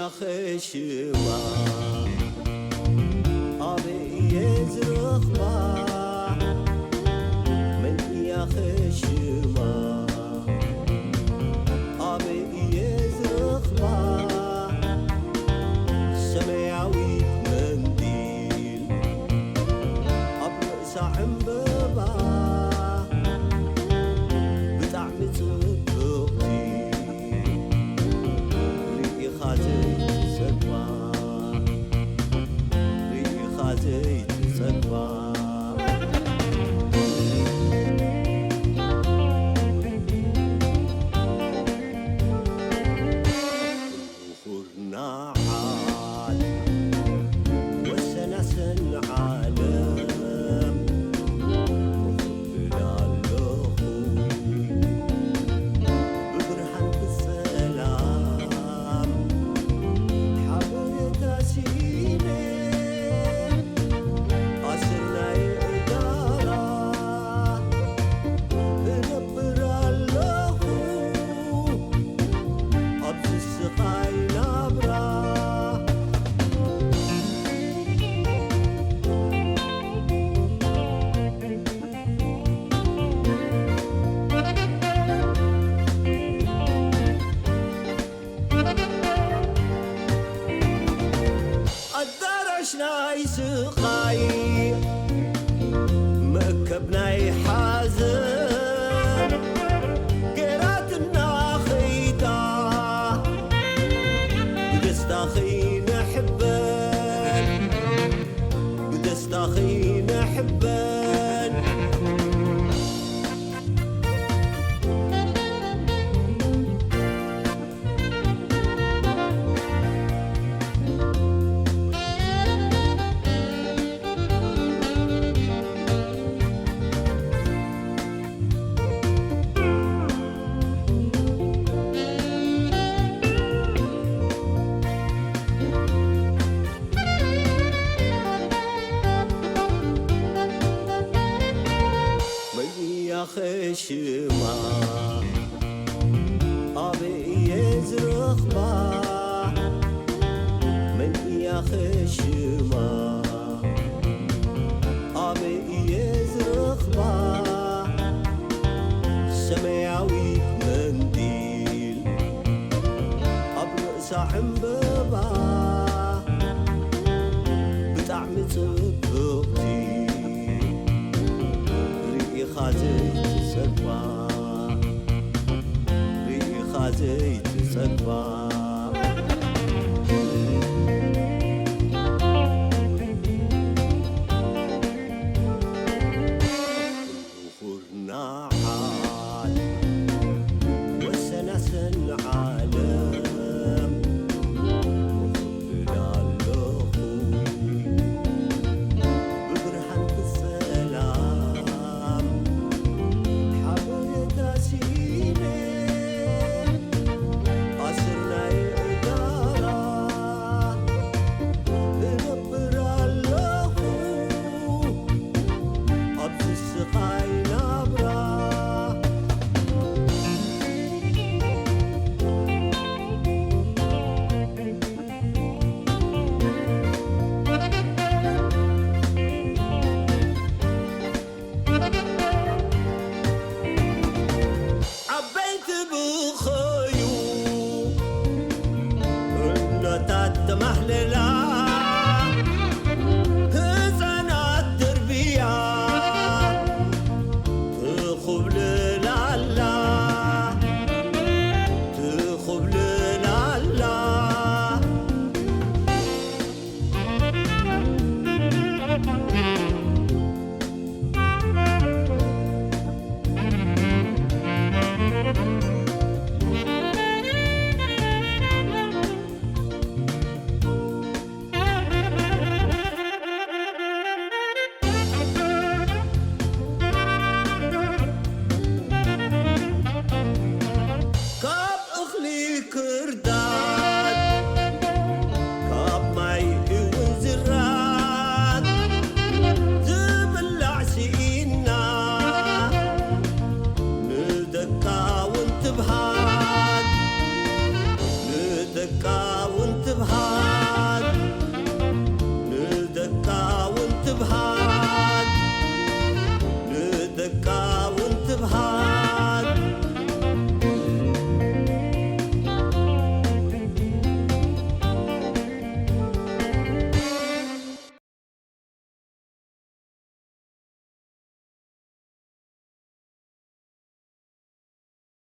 يا خشمة أبي يزرخبا من يا خشمة أبي يزرخبا سماوي منديل أبرأس عمببا بطعم صبغتي ريقي خازي سقفا ريقي خازي سقفا وخرنا عاد وسنسن عالم ناي سقاي مكبناي حازن قراتنا خيتا بدستا خي نحبن بدستا خي نحبن يا خشمة أبي يزرخبا من يا خشمة أبي يزرخبا سماوي منديل أبرأس عمببا بطعم صبغتي ريقي خازي سقفا ريقي خازي سقفا وخرنا عاد وسنسن عالم مهللا هزانات تربية تخبل لالا تخبل لالا كاب اخلي كردان